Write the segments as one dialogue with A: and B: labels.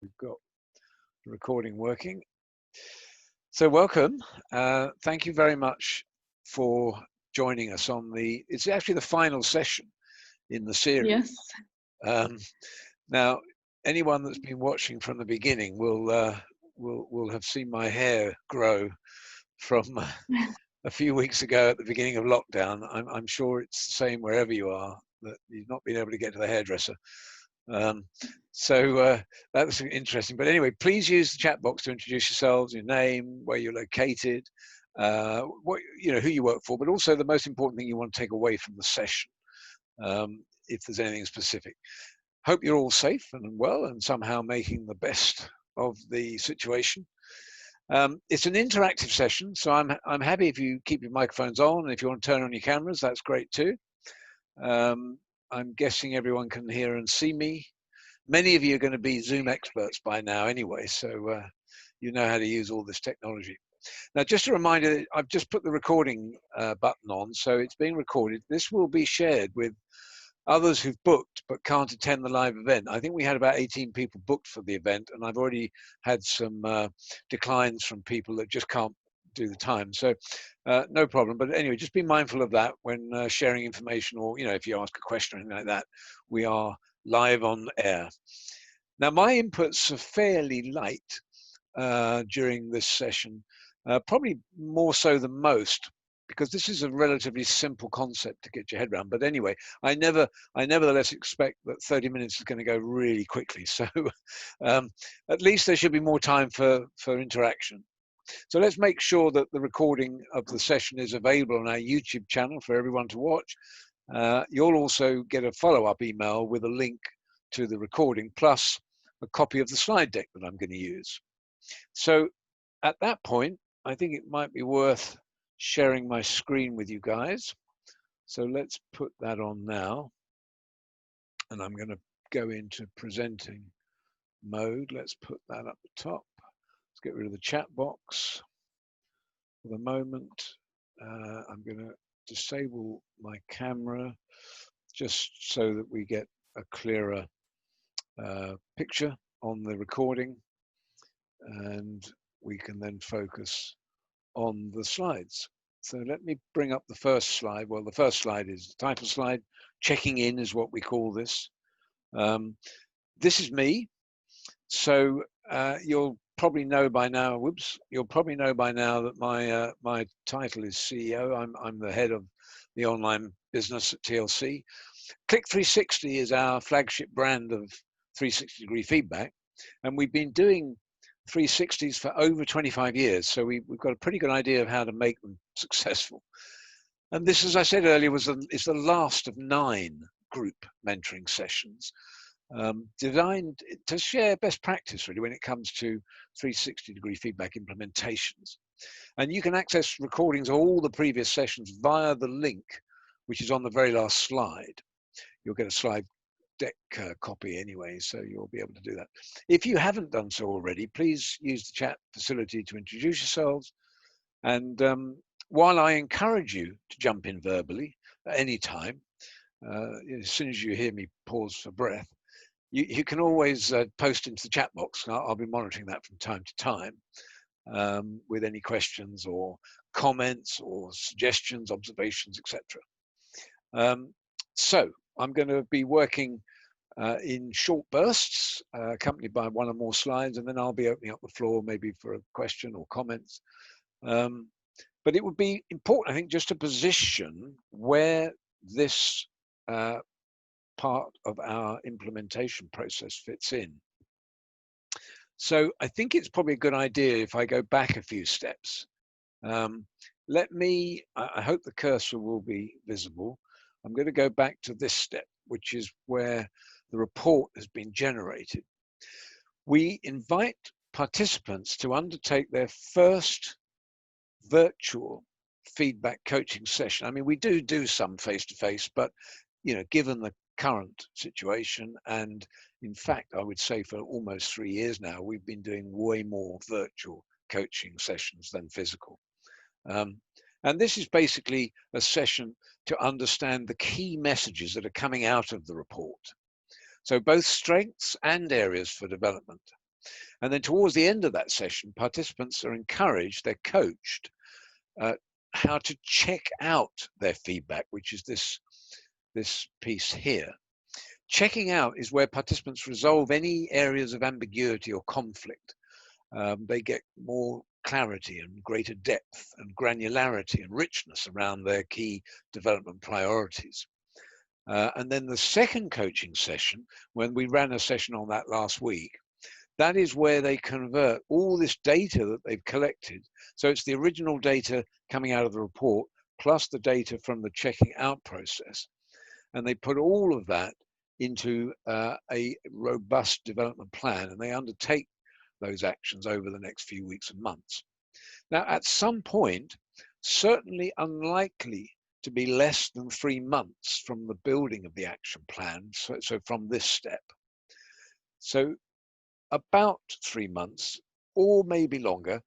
A: We've got the recording working. So welcome. Thank you very much for joining us on it's actually the final session in the series.
B: Yes.
A: Um, now, anyone that's been watching from the beginning will have seen my hair grow from a few weeks ago at the beginning of lockdown. I'm sure it's the same wherever you are, that you've not been able to get to the hairdresser. Um, so that was interesting. But anyway, please use the chat box to introduce yourselves, your name, where you're located, who you work for, but also the most important thing you want to take away from the session, if there's anything specific. Hope you're all safe and well and somehow making the best of the situation. It's an interactive session, so I'm happy if you keep your microphones on, and if you want to turn on your cameras, that's great too. I'm guessing everyone can hear and see me. Many of you are going to be Zoom experts by now anyway, so you know how to use all this technology. Now, just a reminder, I've just put the recording button on, so it's being recorded. This will be shared with others who've booked but can't attend the live event. I think we had about 18 people booked for the event, and I've already had some declines from people that just can't do the time. So no problem. But anyway, just be mindful of that when sharing information, or if you ask a question or anything like that. We are live on air. Now, my inputs are fairly light during this session, probably more so than most, because this is a relatively simple concept to get your head around. But anyway, I nevertheless expect that 30 minutes is going to go really quickly. So at least there should be more time for interaction. So let's make sure that the recording of the session is available on our YouTube channel for everyone to watch. You'll also get a follow-up email with a link to the recording, plus a copy of the slide deck that I'm going to use. So at that point, I think it might be worth sharing my screen with you guys. So let's put that on now. And I'm going to go into presenting mode. Let's put that up the top. Let's get rid of the chat box. For the moment, I'm going to disable my camera just so that we get a clearer picture on the recording, and we can then focus on the slides. So let me bring up the first slide. Well, the first slide is the title slide. Checking in is what we call this. This is me. So you'll probably know by now. You'll probably know by now that my title is CEO. I'm the head of the online business at TLC. Click 360 is our flagship brand of 360-degree feedback, and we've been doing 360s for over 25 years. So we've got a pretty good idea of how to make them successful. And this, as I said earlier, is the last of 9 group mentoring sessions designed to share best practice really when it comes to 360-degree feedback implementations. And you can access recordings of all the previous sessions via the link, which is on the very last slide. You'll get a slide deck copy anyway, so you'll be able to do that. If you haven't done so already, please use the chat facility to introduce yourselves. And while I encourage you to jump in verbally at any time, as soon as you hear me pause for breath, you can always post into the chat box. I'll be monitoring that from time to time with any questions or comments or suggestions, observations, etc. So I'm going to be working in short bursts, accompanied by one or more slides, and then I'll be opening up the floor maybe for a question or comments. But it would be important, I think, just to position where this part of our implementation process fits in. So I think it's probably a good idea if I go back a few steps. I hope the cursor will be visible. I'm going to go back to this step, which is where the report has been generated. We invite participants to undertake their first virtual feedback coaching session. I mean, we do some face-to-face, but given the current situation, and in fact, I would say for almost 3 years now, we've been doing way more virtual coaching sessions than physical. And this is basically a session to understand the key messages that are coming out of the report. So both strengths and areas for development. And then towards the end of that session, participants are encouraged, they're coached, how to check out their feedback, which is this piece here. Checking out is where participants resolve any areas of ambiguity or conflict. They get more clarity and greater depth and granularity and richness around their key development priorities. And then the second coaching session, when we ran a session on that last week, that is where they convert all this data that they've collected. So it's the original data coming out of the report, plus the data from the checking out process. And they put all of that into a robust development plan, and they undertake those actions over the next few weeks and months. Now, at some point, certainly unlikely to be less than 3 months from the building of the action plan, so from this step. So about 3 months, or maybe longer,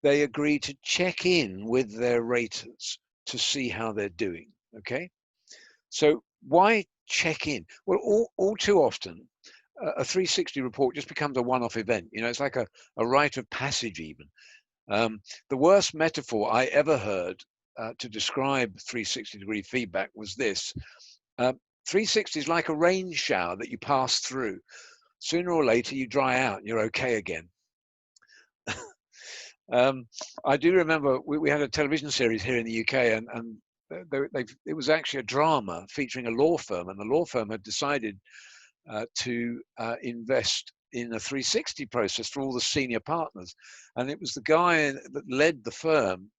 A: they agree to check in with their raters to see how they're doing, okay? So why check in? Well, all too often, a 360 report just becomes a one-off event. You know, it's like a rite of passage even. The worst metaphor I ever heard to describe 360-degree feedback was this. 360 is like a rain shower that you pass through. Sooner or later, you dry out and you're okay again. I do remember we had a television series here in the UK, and it was actually a drama featuring a law firm, and the law firm had decided to invest in a 360 process for all the senior partners. And it was the guy that led the firm,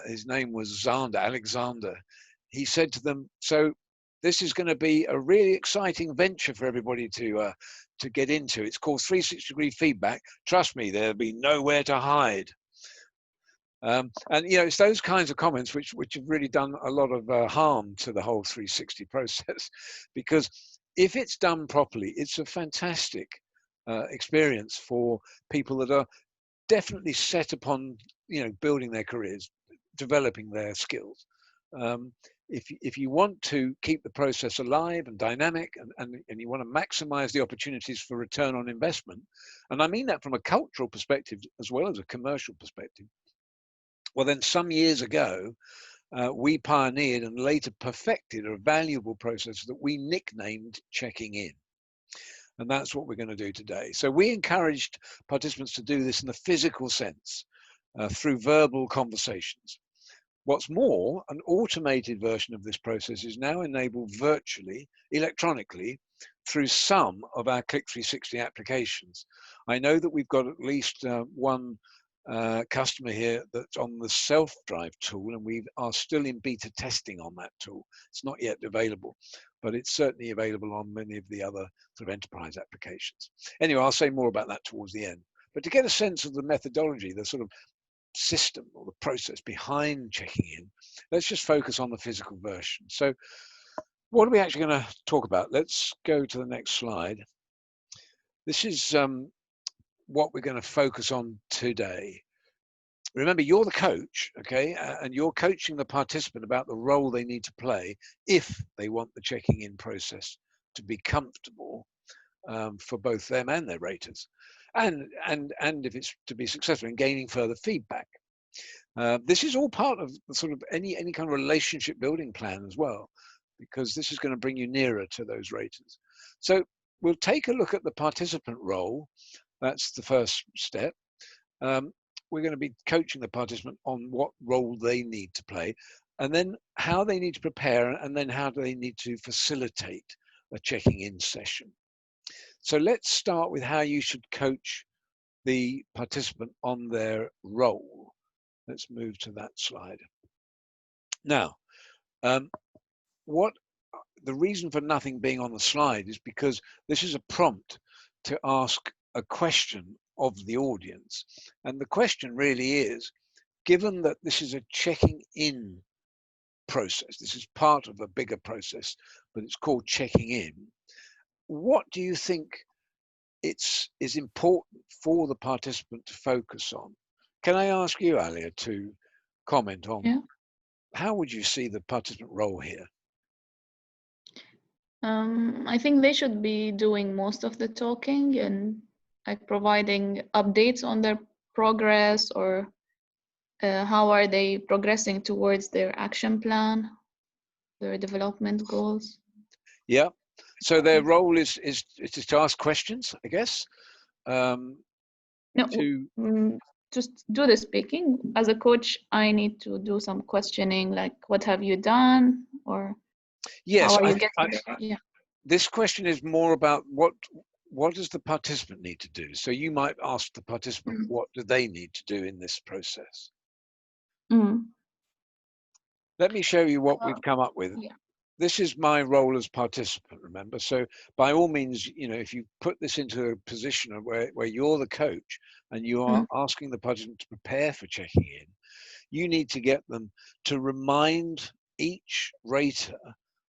A: his name was Alexander. He said to them, so this is going to be a really exciting venture for everybody to get into. It's called 360-degree feedback. Trust me, there'll be nowhere to hide. And you know, it's those kinds of comments which have really done a lot of harm to the whole 360 process, because if it's done properly, it's a fantastic experience for people that are definitely set upon, you know, building their careers, developing their skills. If you want to keep the process alive and dynamic, and you want to maximize the opportunities for return on investment, and I mean that from a cultural perspective as well as a commercial perspective, well, then some years ago, we pioneered and later perfected a valuable process that we nicknamed checking in. And that's what we're going to do today. So we encouraged participants to do this in the physical sense through verbal conversations. What's more, an automated version of this process is now enabled virtually, electronically, through some of our Click 360 applications. I know that we've got at least one customer here that's on the self-drive tool, and we are still in beta testing on that tool. It's not yet available, but it's certainly available on many of the other sort of enterprise applications. Anyway, I'll say more about that towards the end. But to get a sense of the methodology, the sort of system or the process behind checking in, let's just focus on the physical version. So what are we actually going to talk about? Let's go to the next slide. This is what we're going to focus on today. Remember, you're the coach, okay, and you're coaching the participant about the role they need to play if they want the checking in process to be comfortable for both them and their raters, and if it's to be successful in gaining further feedback. This is all part of the sort of any kind of relationship building plan as well, because this is going to bring you nearer to those raters. So we'll take a look at the participant role. That's the first step. We're going to be coaching the participant on what role they need to play, and then how they need to prepare, and then how do they need to facilitate a checking in session. So let's start with how you should coach the participant on their role. Let's move to that slide. Now, the reason for nothing being on the slide is because this is a prompt to ask a question of the audience. And the question really is, given that this is a checking in process, this is part of a bigger process, but it's called checking in, what do you think is important for the participant to focus on? Can I ask you, Alia, to comment on how would you see the participant role here?
B: I think they should be doing most of the talking and like providing updates on their progress, or how are they progressing towards their action plan, their development goals?
A: Yeah. So their role is to ask questions, I guess. Um,
B: No,
A: to
B: just do the speaking. As a coach, I need to do some questioning, like what have you done, or how
A: yes,
B: are you getting there? Yeah.
A: this question is more about what does the participant need to do. So you might ask the participant,
B: Mm.
A: what do they need to do in this process?
B: Mm.
A: Let me show you what we've come up with.
B: Yeah.
A: This is my role as participant, remember? So by all means, if you put this into a position where you're the coach and you are
B: Mm.
A: asking the participant to prepare for checking in, you need to get them to remind each rater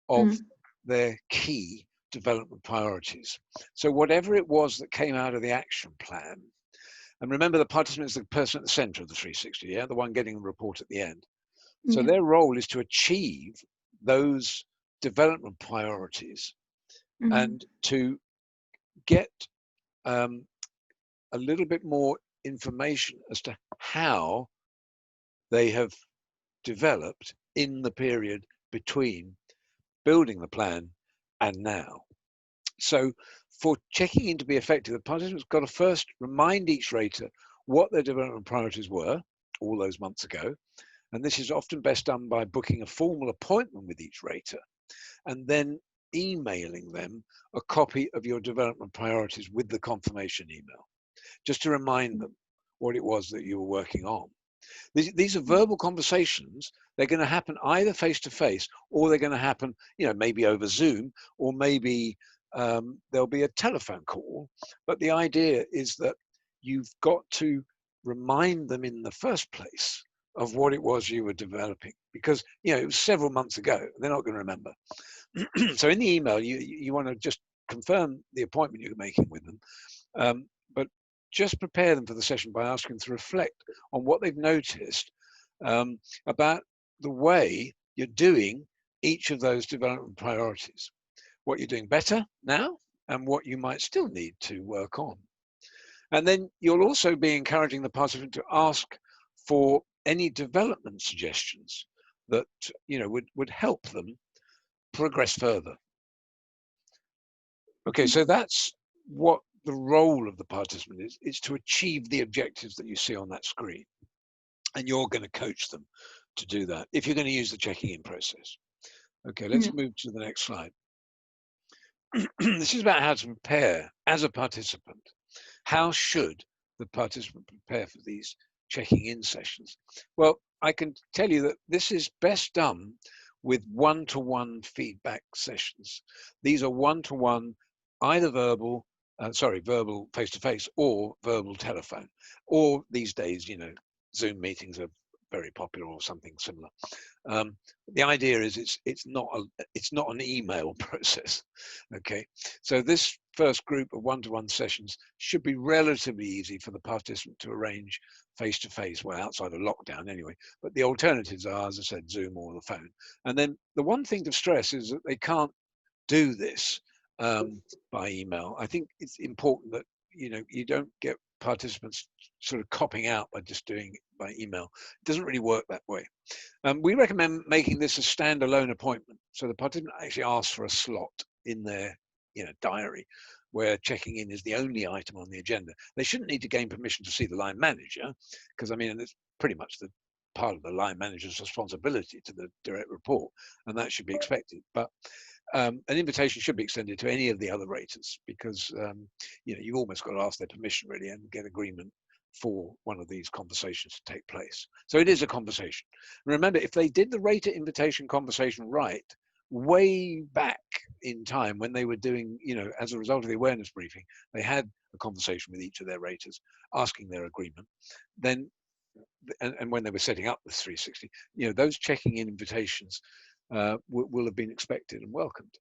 A: of
B: Mm.
A: their key development priorities. So whatever it was that came out of the action plan, and remember the participant is the person at the center of the 360, yeah, the one getting the report at the end. So
B: Yeah.
A: their role is to achieve those development priorities
B: Mm.
A: and to get um, a little bit more information as to how they have developed in the period between building the plan and now. So for checking in to be effective, the participant's got to first remind each rater what their development priorities were all those months ago. And this is often best done by booking a formal appointment with each rater and then emailing them a copy of your development priorities with the confirmation email, just to remind them what it was that you were working on. These are verbal conversations. They're going to happen either face to face, or they're going to happen, maybe over Zoom, or maybe there'll be a telephone call. But the idea is that you've got to remind them in the first place of what it was you were developing, because it was several months ago. They're not going to remember. So in the email, you want to just confirm the appointment you're making with them, but just prepare them for the session by asking them to reflect on what they've noticed about the way you're doing each of those development priorities, what you're doing better now and what you might still need to work on. And then you'll also be encouraging the participant to ask for any development suggestions that would help them progress further. Okay, so that's what the role of the participant is to achieve the objectives that you see on that screen. And you're going to coach them to do that if you're going to use the checking in process. Okay, let's move to the next slide. This is about how to prepare as a participant. How should the participant prepare for these checking in sessions? Well, I can tell you that this is best done with one-to-one feedback sessions. These are one-to-one, either verbal face-to-face, or verbal telephone, or these days, Zoom meetings are very popular, or something similar. The idea is it's not an email process. Okay, so this first group of one-to-one sessions should be relatively easy for the participant to arrange face-to-face, well, outside of lockdown anyway. But the alternatives are, as I said, Zoom or the phone. And then the one thing to stress is that they can't do this by email. I think it's important that you don't get participants sort of copping out by just doing it by email. It doesn't really work that way. We recommend making this a standalone appointment, so the participant actually asks for a slot in their diary where checking in is the only item on the agenda. They shouldn't need to gain permission to see the line manager, because it's pretty much the part of the line manager's responsibility to the direct report, and that should be expected. But an invitation should be extended to any of the other raters, because you've almost got to ask their permission really and get agreement for one of these conversations to take place. So it is a conversation. Remember, if they did the rater invitation conversation right, way back in time when they were doing, as a result of the awareness briefing, they had a conversation with each of their raters, asking their agreement, then, and when they were setting up the 360, those checking in invitations will have been expected and welcomed.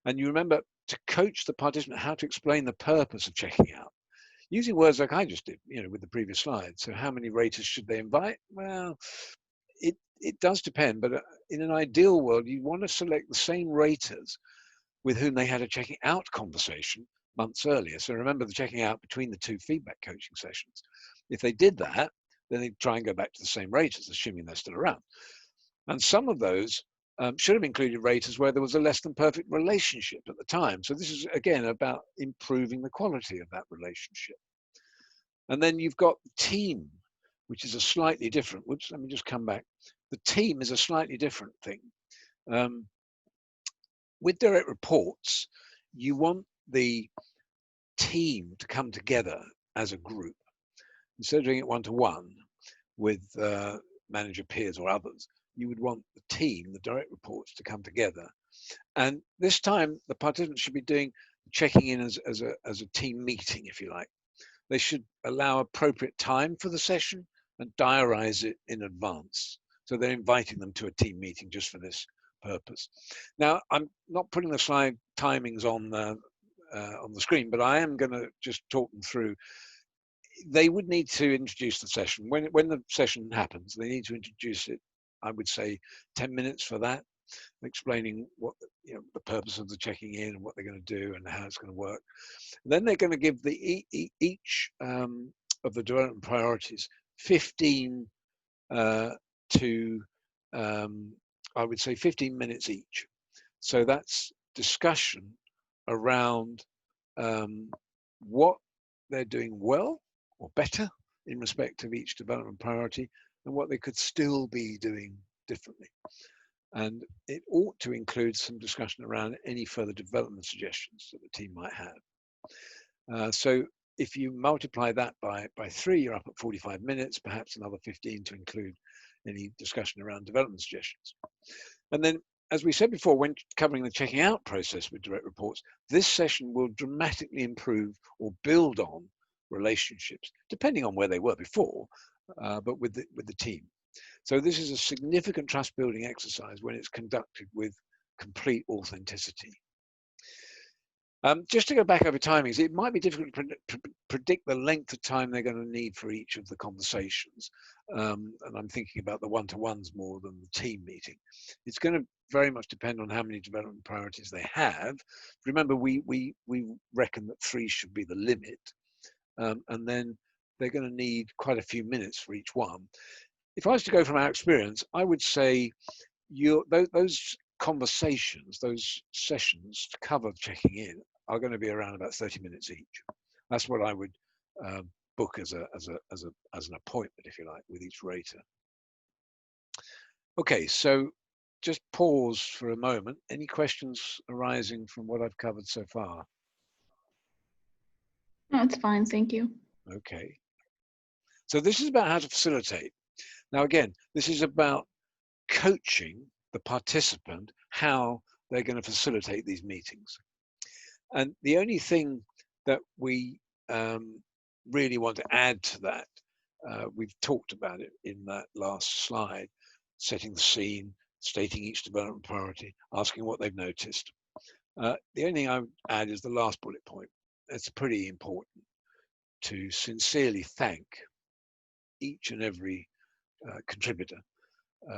A: And you remember to coach the participant how to explain the purpose of checking out, using words like I just did, with the previous slide. So how many raters should they invite? Well, it does depend, but in an ideal world, you want to select the same raters with whom they had a checking out conversation months earlier. So remember the checking out between the two feedback coaching sessions. If they did that, then they'd try and go back to the same raters, assuming they're still around. And some of those should have included raters where there was a less than perfect relationship at the time. So this is, again, about improving the quality of that relationship. And then you've got the team, which is a slightly different, whoops, let me just come back. The team is a slightly different thing. With direct reports, you want the team to come together as a group. Instead of doing it one-to-one with manager peers or others, you would want the team, the direct reports, to come together. And this time, the participants should be doing checking in as a team meeting, if you like. They should allow appropriate time for the session and diarize it in advance. So they're inviting them to a team meeting just for this purpose. Now, I'm not putting the slide timings on the screen, but I am going to just talk them through. They would need to introduce the session. When the session happens, they need to introduce it, I would say 10 minutes for that, explaining what the purpose of the checking in and what they're going to do and how it's going to work. Then they're going to give each of the development priorities 15 to I would say 15 minutes each. So that's discussion around what they're doing well or better in respect of each development priority and what they could still be doing differently. And it ought to include some discussion around any further development suggestions that the team might have. So if you multiply that by 3, you're up at 45 minutes, perhaps another 15 to include any discussion around development suggestions. And then, as we said before, when covering the checking out process with direct reports, this session will dramatically improve or build on relationships, depending on where they were before, but with the team. So this is a significant trust building exercise when it's conducted with complete authenticity. Just to go back over timings, it might be difficult to predict the length of time they're going to need for each of the conversations. And I'm thinking about the one-to-ones more than the team meeting. It's going to very much depend on how many development priorities they have. Remember, we reckon that 3 should be the limit. And then they're going to need quite a few minutes for each one. If I was to go from our experience, I would say those conversations, those sessions to cover checking in are going to be around about 30 minutes each. That's what I would book as an appointment, if you like, with each rater. Okay, so just pause for a moment. Any questions arising from what I've covered so far?
B: No, it's fine, thank you.
A: Okay. So this is about how to facilitate. Now, again, this is about coaching the participant how they're going to facilitate these meetings. And the only thing that we really want to add to that, we've talked about it in that last slide, setting the scene, stating each development priority, asking what they've noticed. The only thing I would add is the last bullet point. It's pretty important to sincerely thank each and every contributor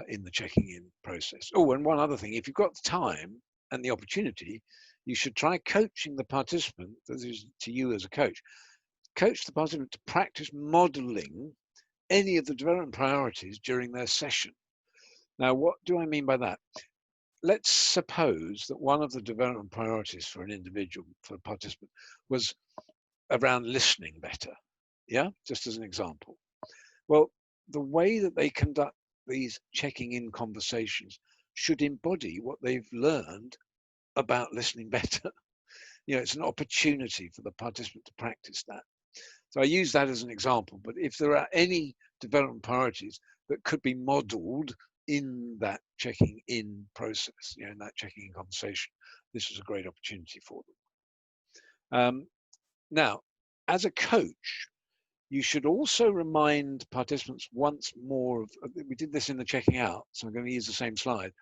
A: in the checking in process. Oh, and one other thing, if you've got the time and the opportunity, you should try coaching the participant, this is to you as a coach, coach the participant to practice modeling any of the development priorities during their session. Now, what do I mean by that? Let's suppose that one of the development priorities for an individual, for a participant, was around listening better. Yeah, just as an example. Well, the way that they conduct these checking in conversations should embody what they've learned about listening better. It's an opportunity for the participant to practice that. So I use that as an example, but if there are any development priorities that could be modeled in that checking in process, in that checking in conversation, this is a great opportunity for them. Now, as a coach, you should also remind participants once more of, we did this in the checking out, so I'm going to use the same slide,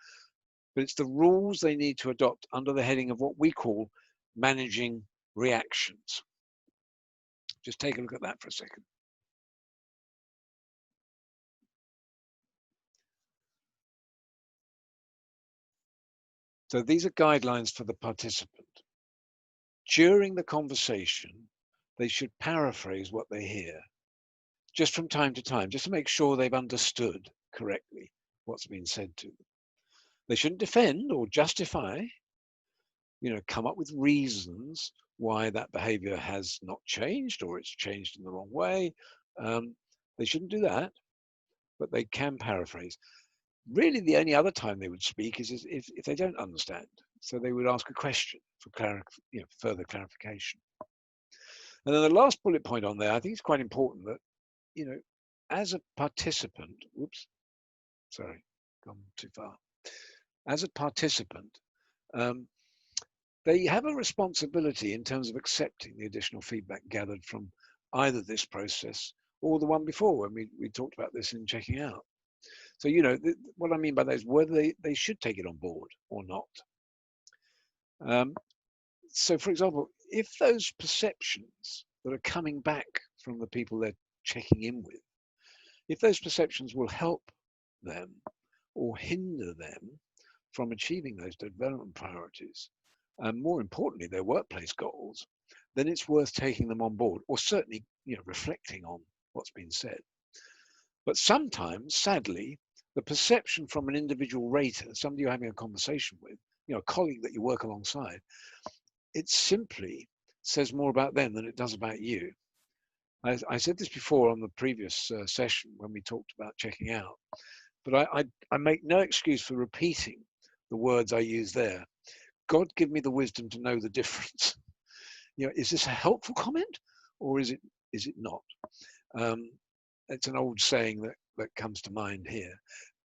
A: but it's the rules they need to adopt under the heading of what we call managing reactions. Just take a look at that for a second. So these are guidelines for the participant. during the conversation, they should paraphrase what they hear just from time to time, just to make sure they've understood correctly what's been said to them. They shouldn't defend or justify, come up with reasons why that behavior has not changed or it's changed in the wrong way. They shouldn't do that, but they can paraphrase. Really, the only other time they would speak is if they don't understand. So they would ask a question for further clarification. And then the last bullet point on there, I think it's quite important that, as a participant, whoops, sorry, gone too far. As a participant, they have a responsibility in terms of accepting the additional feedback gathered from either this process or the one before when we talked about this in checking out. So, what I mean by that is whether they should take it on board or not. So, for example, if those perceptions that are coming back from the people they're checking in with, if those perceptions will help them or hinder them from achieving those development priorities, and more importantly, their workplace goals, then it's worth taking them on board, or certainly, reflecting on what's been said. But sometimes, sadly, the perception from an individual rater, somebody you're having a conversation with, a colleague that you work alongside, it simply says more about them than it does about you. I said this before on the previous session when we talked about checking out, but I make no excuse for repeating the words I use there. God give me the wisdom to know the difference. Is this a helpful comment or is it not? It's an old saying that comes to mind here.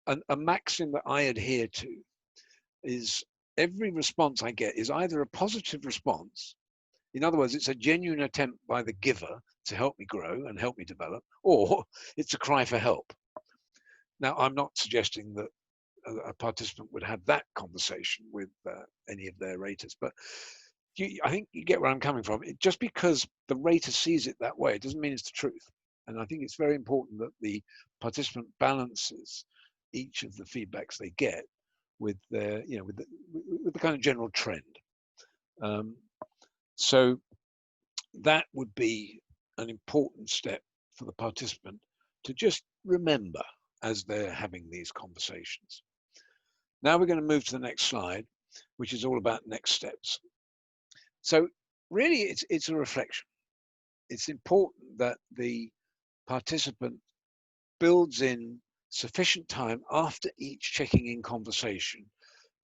A: And a maxim that I adhere to is every response I get is either a positive response. In other words, it's a genuine attempt by the giver to help me grow and help me develop, or it's a cry for help. Now, I'm not suggesting that a participant would have that conversation with any of their raters, but I think you get where I'm coming from. Just because the rater sees it that way, it doesn't mean it's the truth. And I think it's very important that the participant balances each of the feedbacks they get with their, with the kind of general trend. So that would be an important step for the participant to just remember as they're having these conversations. Now we're going to move to the next slide, which is all about next steps. So really, it's a reflection. It's important that the participant builds in sufficient time after each checking in conversation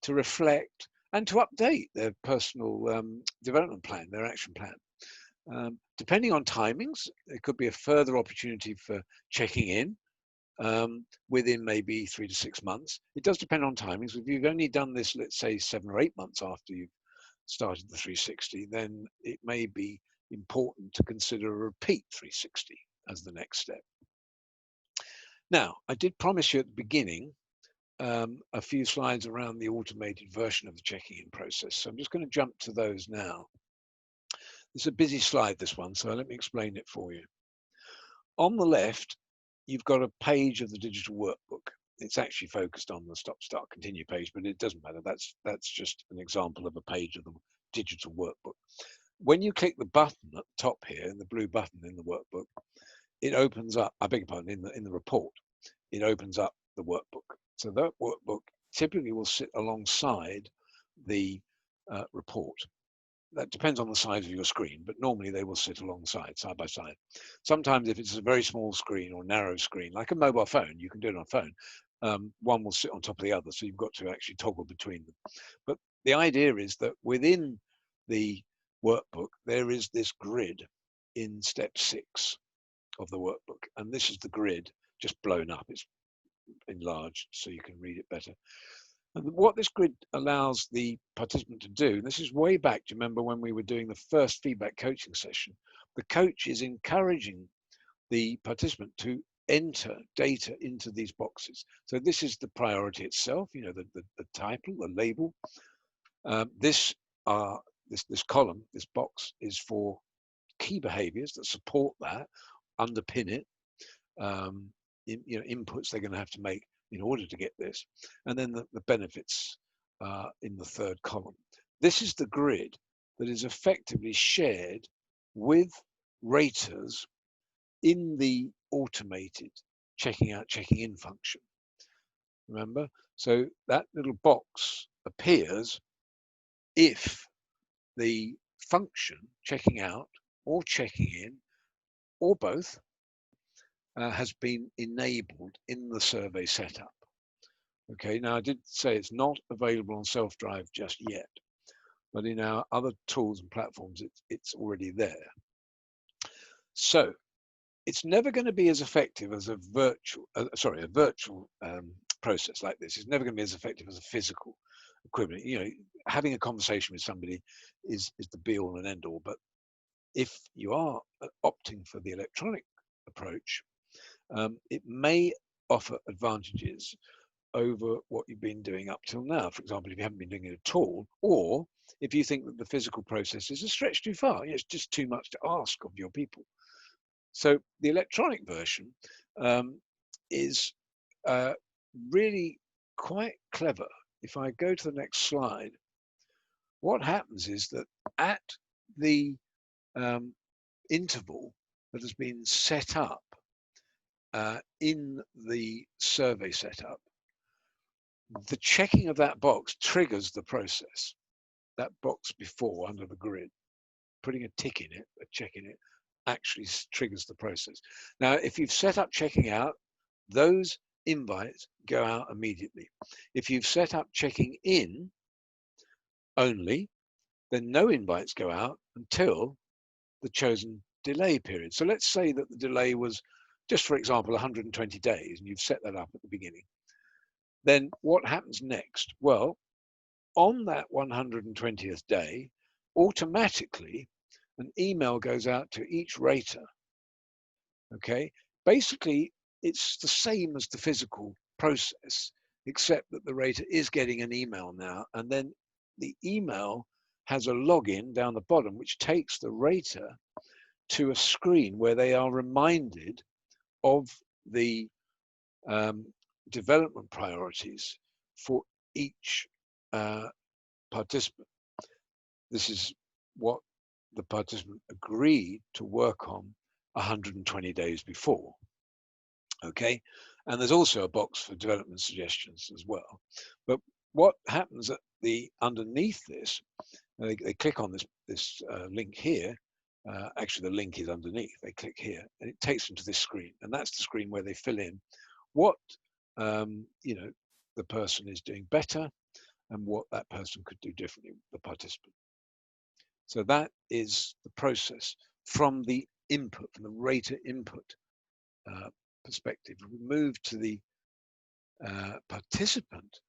A: to reflect and to update their personal development plan, their action plan. Depending on timings, there could be a further opportunity for checking in within maybe 3 to 6 months. It does depend on timings. If you've only done this, let's say 7 or 8 months after you've started the 360, then it may be important to consider a repeat 360 as the next step. Now, I did promise you at the beginning a few slides around the automated version of the checking in process. So I'm just going to jump to those now. It's a busy slide, this one, so let me explain it for you. On the left, you've got a page of the digital workbook. It's actually focused on the stop, start, continue page, but it doesn't matter. That's just an example of a page of the digital workbook. When you click the button at the top here, the blue button in the workbook, it opens up, I beg your pardon, in the report, it opens up the workbook. So that workbook typically will sit alongside the report. That depends on the size of your screen, but normally they will sit alongside, side by side. Sometimes if it's a very small screen or narrow screen, like a mobile phone, you can do it on a phone, one will sit on top of the other, so you've got to actually toggle between them. But the idea is that within the workbook, there is this grid in step 6 of the workbook, and this is the grid just blown up. It's enlarged so you can read it better. And what this grid allows the participant to do, and this is way back, do you remember when we were doing the first feedback coaching session? The coach is encouraging the participant to enter data into these boxes. So this is the priority itself, the title, the label. This column, this box, is for key behaviors that support that, underpin it, inputs they're going to have to make in order to get this, and then the benefits in the third column. This is the grid that is effectively shared with raters in the automated checking out, checking in function. Remember? So that little box appears if the function checking out or checking in or both has been enabled in the survey setup. Okay, now I did say it's not available on self-drive just yet, but in our other tools and platforms, it's already there. So it's never going to be as effective as a virtual, process like this. It's never going to be as effective as a physical equivalent. You know, having a conversation with somebody is the be all and end all. But if you are opting for the electronic approach, it may offer advantages over what you've been doing up till now. For example, if you haven't been doing it at all, or if you think that the physical process is a stretch too far, it's just too much to ask of your people. So the electronic version is really quite clever. If I go to the next slide, what happens is that at the interval that has been set up in the survey setup, the checking of that box triggers the process. That box before under the grid, putting a tick in it, a check in it, actually triggers the process. Now, if you've set up checking out, those invites go out immediately. If you've set up checking in only, then no invites go out until the chosen delay period. So let's say that the delay was, just for example, 120 days, and you've set that up at the beginning. Then what happens next? Well, on that 120th day, automatically an email goes out to each rater. Okay, basically it's the same as the physical process, except that the rater is getting an email now, and then the email has a login down the bottom, which takes the rater to a screen where they are reminded of the development priorities for each participant. This is what the participant agreed to work on 120 days before. Okay, and there's also a box for development suggestions as well. But what happens at the underneath this, they click on this link here. Actually, the link is underneath. They click here, and it takes them to this screen, and that's the screen where they fill in what the person is doing better and what that person could do differently, the participant. So that is the process from the input, from the rater input perspective. We move to the participant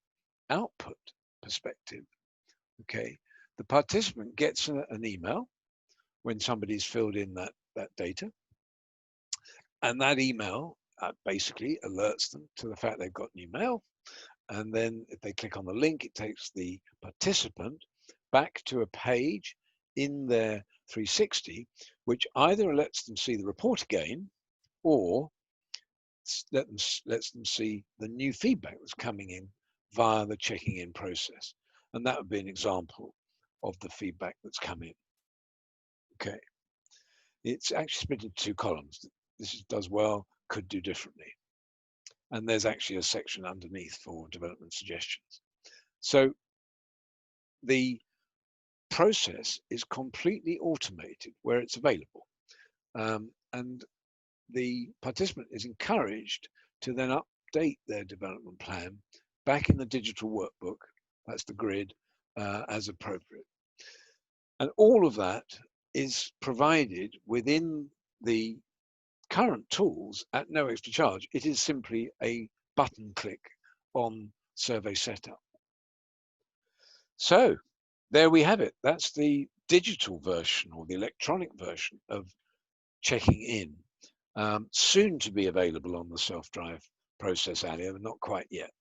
A: output perspective. Okay, the participant gets an email when somebody's filled in that data, and that email basically alerts them to the fact they've got an email. And then if they click on the link, it takes the participant back to a page in their 360, which either lets them see the report again or lets them see the new feedback that's coming in via the checking in process. And that would be an example of the feedback that's come in. Okay. It's actually split into two columns. This does well, could do differently. And there's actually a section underneath for development suggestions. So the process is completely automated where it's available. And the participant is encouraged to then update their development plan back in the digital workbook, that's the grid, as appropriate. And all of that is provided within the current tools at no extra charge. It is simply a button click on survey setup. So there we have it. That's the digital version or the electronic version of checking in. Soon to be available on the self-drive process area, but not quite yet.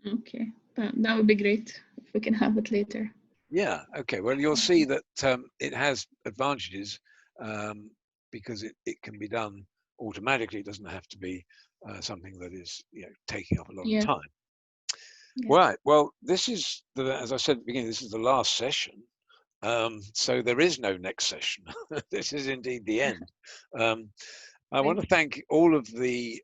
B: Okay, that would be great if we can have it later.
A: Yeah, okay. Well, you'll see that it has advantages because it can be done automatically. It doesn't have to be something that is taking up a lot of time.
B: Yes.
A: Right. Well, this is as I said at the beginning, this is the last session So there is no next session. This is indeed the end. Um, I want to
B: Right.
A: thank all of the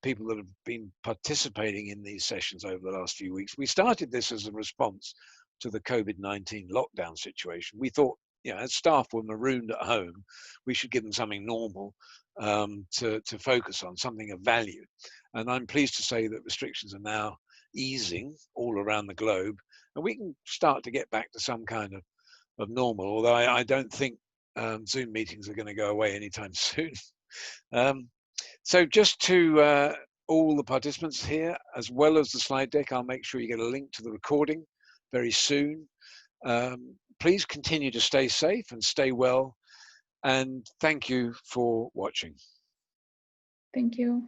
A: people that have been participating in these sessions over the last few weeks. We started this as a response to the COVID-19 lockdown situation. We thought, as staff were marooned at home, we should give them something normal to focus on, something of value. And I'm pleased to say that restrictions are now easing all around the globe, and we can start to get back to some kind of normal, although I don't think Zoom meetings are going to go away anytime soon. So just to all the participants here, as well as the slide deck, I'll make sure you get a link to the recording very soon. Please continue to stay safe and stay well, and thank you for watching.
B: Thank you.